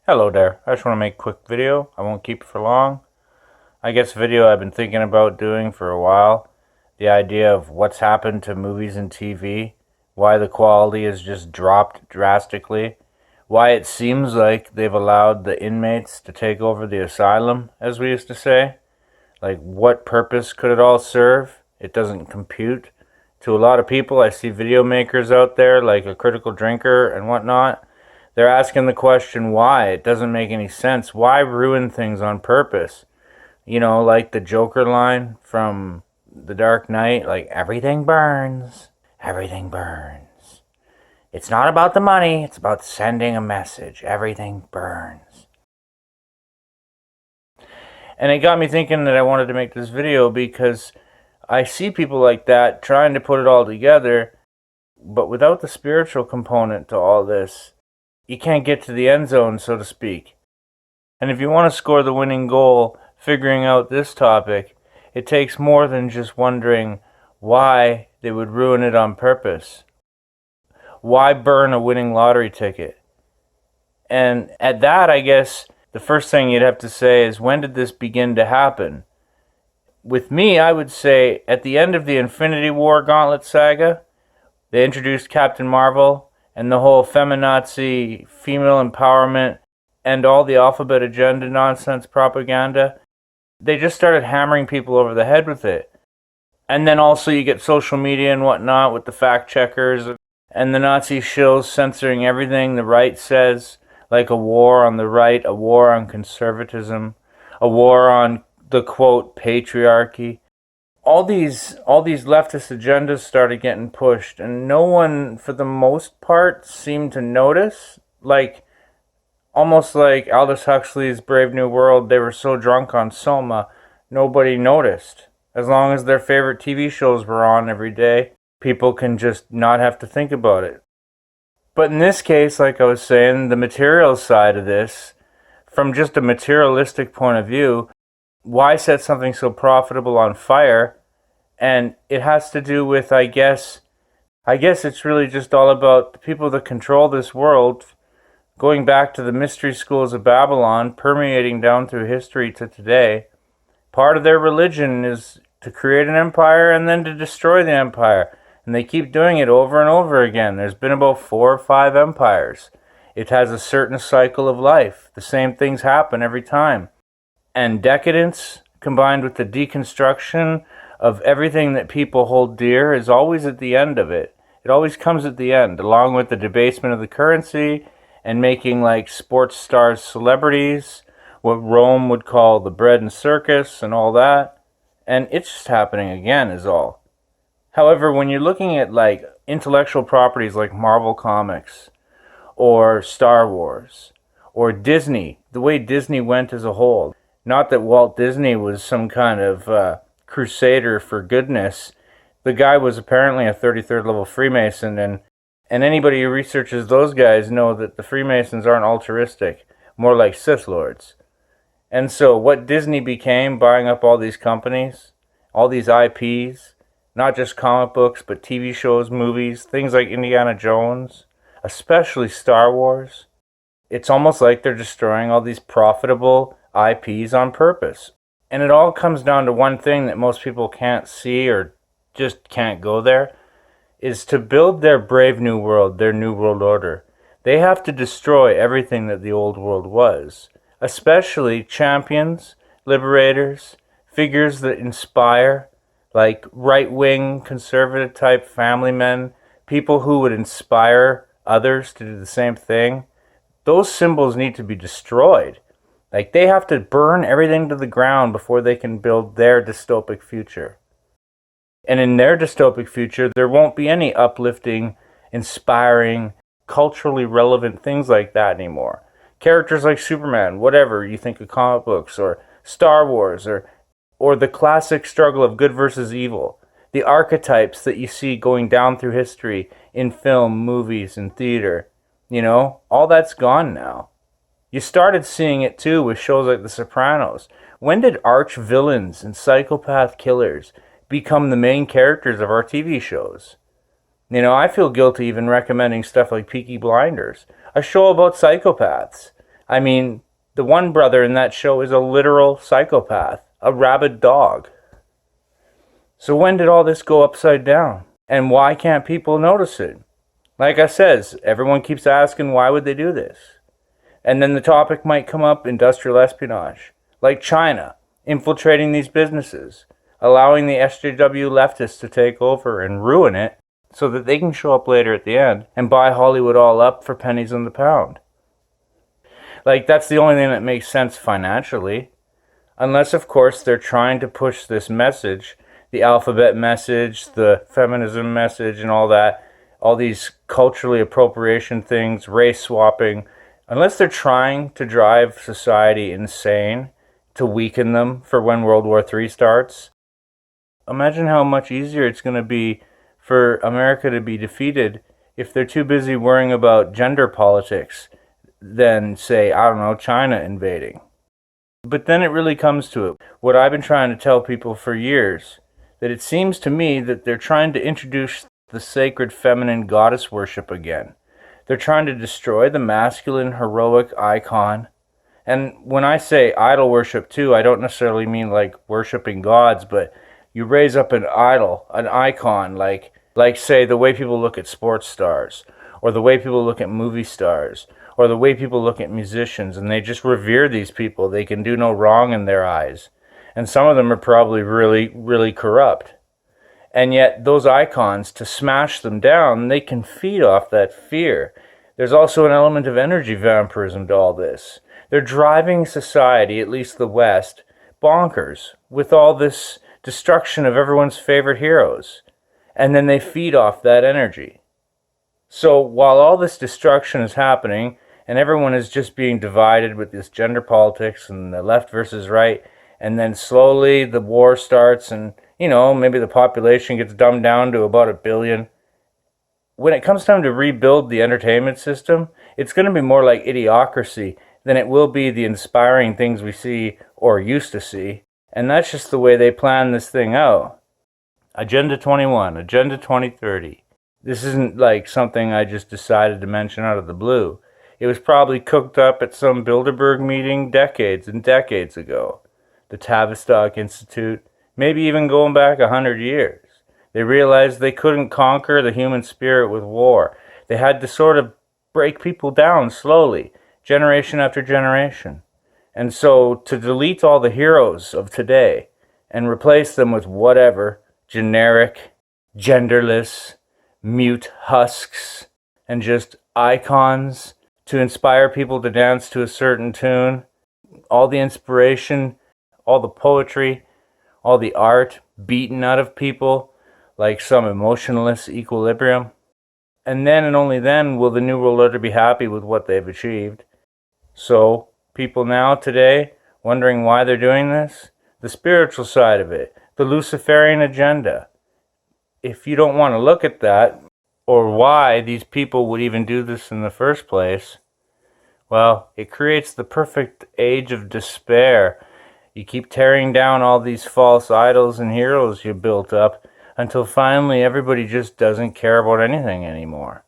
Hello there. I just want to make a quick video. I won't keep it for long. I guess a video I've been thinking about doing for a while. The idea of what's happened to movies and TV. Why the quality has just dropped drastically. Why it seems like they've allowed the inmates to take over the asylum, as we used to say. Like, what purpose could it all serve? It doesn't compute. To a lot of people, I see video makers out there, like a critical drinker and whatnot. They're asking the question why. It doesn't make any sense. Why ruin things on purpose? You know, like the Joker line from The Dark Knight, like, everything burns. Everything burns. It's not about the money, it's about sending a message. Everything burns. And it got me thinking that I wanted to make this video because I see people like that trying to put it all together, but without the spiritual component to all this, you can't get to the end zone, so to speak. And if you want to score the winning goal figuring out this topic, it takes more than just wondering why they would ruin it on purpose. Why burn a winning lottery ticket? And at that, I guess, the first thing you'd have to say is, when did this begin to happen? With me, I would say at the end of the Infinity War Gauntlet saga, they introduced Captain Marvel, and the whole feminazi, female empowerment, and all the alphabet agenda nonsense propaganda. They just started hammering people over the head with it. And then also you get social media and whatnot with the fact checkers and the Nazi shills censoring everything the right says, like a war on the right, a war on conservatism, a war on the, quote, patriarchy. All these leftist agendas started getting pushed, and no one, for the most part, seemed to notice. Like, almost like Aldous Huxley's Brave New World, they were so drunk on Soma, nobody noticed. As long as their favorite TV shows were on every day, people can just not have to think about it. But in this case, like I was saying, the material side of this, from just a materialistic point of view, why set something so profitable on fire? And it has to do with, I guess it's really just all about the people that control this world, going back to the mystery schools of Babylon, permeating down through history to today. Part of their religion is to create an empire and then to destroy the empire. And they keep doing it over and over again. There's been about 4 or 5 empires. It has a certain cycle of life. The same things happen every time. And decadence, combined with the deconstruction of everything that people hold dear, is always at the end of it. It always comes at the end, along with the debasement of the currency and making, like, sports stars celebrities, what Rome would call the bread and circus and all that. And it's just happening again is all. However, when you're looking at, like, intellectual properties like Marvel Comics or Star Wars or Disney, the way Disney went as a whole, not that Walt Disney was some kind of crusader for goodness. The guy was apparently a 33rd level Freemason, and anybody who researches those guys know that the Freemasons aren't altruistic, more like Sith Lords. And so what Disney became, buying up all these companies, all these IPs, not just comic books, but TV shows, movies, things like Indiana Jones, especially Star Wars, it's almost like they're destroying all these profitable IPs on purpose. And it all comes down to one thing that most people can't see or just can't go there, is to build their brave new world, their new world order. They have to destroy everything that the old world was, especially champions, liberators, figures that inspire, like right-wing, conservative-type family men, people who would inspire others to do the same thing. Those symbols need to be destroyed. Like, they have to burn everything to the ground before they can build their dystopic future. And in their dystopic future, there won't be any uplifting, inspiring, culturally relevant things like that anymore. Characters like Superman, whatever you think of comic books, or Star Wars, or the classic struggle of good versus evil. The archetypes that you see going down through history in film, movies, and theater. You know, all that's gone now. You started seeing it too with shows like The Sopranos. When did arch villains and psychopath killers become the main characters of our TV shows? You know, I feel guilty even recommending stuff like Peaky Blinders, a show about psychopaths. I mean, the one brother in that show is a literal psychopath, a rabid dog. So when did all this go upside down? And why can't people notice it? Like I says, everyone keeps asking why would they do this? And then the topic might come up, industrial espionage. Like China, infiltrating these businesses, allowing the SJW leftists to take over and ruin it so that they can show up later at the end and buy Hollywood all up for pennies on the pound. Like, that's the only thing that makes sense financially. Unless, of course, they're trying to push this message, the alphabet message, the feminism message, and all that, all these culturally appropriation things, race swapping. Unless they're trying to drive society insane to weaken them for when World War III starts, imagine how much easier it's going to be for America to be defeated if they're too busy worrying about gender politics than, say, I don't know, China invading. But then it really comes to it. What I've been trying to tell people for years, that it seems to me that they're trying to introduce the sacred feminine goddess worship again. They're trying to destroy the masculine heroic icon. And when I say idol worship too, I don't necessarily mean like worshiping gods, but you raise up an idol, an icon, like say the way people look at sports stars, or the way people look at movie stars, or the way people look at musicians, and they just revere these people. They can do no wrong in their eyes. And some of them are probably really, really corrupt. And yet those icons, to smash them down, they can feed off that fear. There's also an element of energy vampirism to all this. They're driving society, at least the West, bonkers with all this destruction of everyone's favorite heroes. And then they feed off that energy. So while all this destruction is happening, and everyone is just being divided with this gender politics and the left versus right, and then slowly the war starts and, you know, maybe the population gets dumbed down to about 1 billion. When it comes time to rebuild the entertainment system, it's going to be more like idiocracy than it will be the inspiring things we see or used to see. And that's just the way they plan this thing out. Agenda 21, Agenda 2030. This isn't like something I just decided to mention out of the blue. It was probably cooked up at some Bilderberg meeting decades and decades ago. The Tavistock Institute, maybe even going back 100 years. They realized they couldn't conquer the human spirit with war. They had to sort of break people down slowly, generation after generation. And so to delete all the heroes of today and replace them with whatever, generic, genderless, mute husks, and just icons to inspire people to dance to a certain tune, all the inspiration, all the poetry, all the art beaten out of people like some emotionless equilibrium. And then and only then will the New World Order be happy with what they've achieved. So, people now, today, wondering why they're doing this? The spiritual side of it, the Luciferian agenda. If you don't want to look at that, or why these people would even do this in the first place, well, it creates the perfect age of despair. You keep tearing down all these false idols and heroes you built up until finally everybody just doesn't care about anything anymore.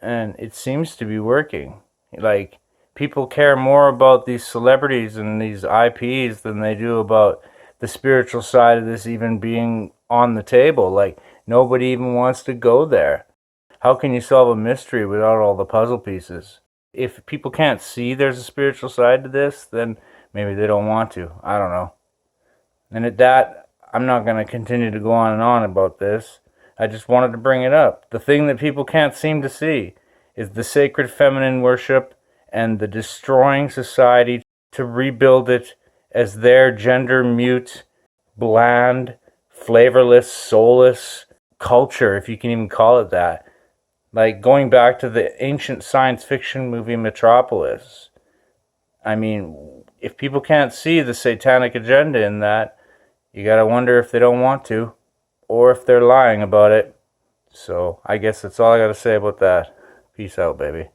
And it seems to be working. Like, people care more about these celebrities and these IPs than they do about the spiritual side of this even being on the table. Like, nobody even wants to go there. How can you solve a mystery without all the puzzle pieces? If people can't see there's a spiritual side to this, then maybe they don't want to. I don't know. And at that, I'm not going to continue to go on and on about this. I just wanted to bring it up. The thing that people can't seem to see is the sacred feminine worship and the destroying society to rebuild it as their gender mute, bland, flavorless, soulless culture, if you can even call it that. Like going back to the ancient science fiction movie Metropolis. I mean, if people can't see the satanic agenda in that, you gotta wonder if they don't want to, or if they're lying about it. So I guess that's all I gotta say about that. Peace out, baby.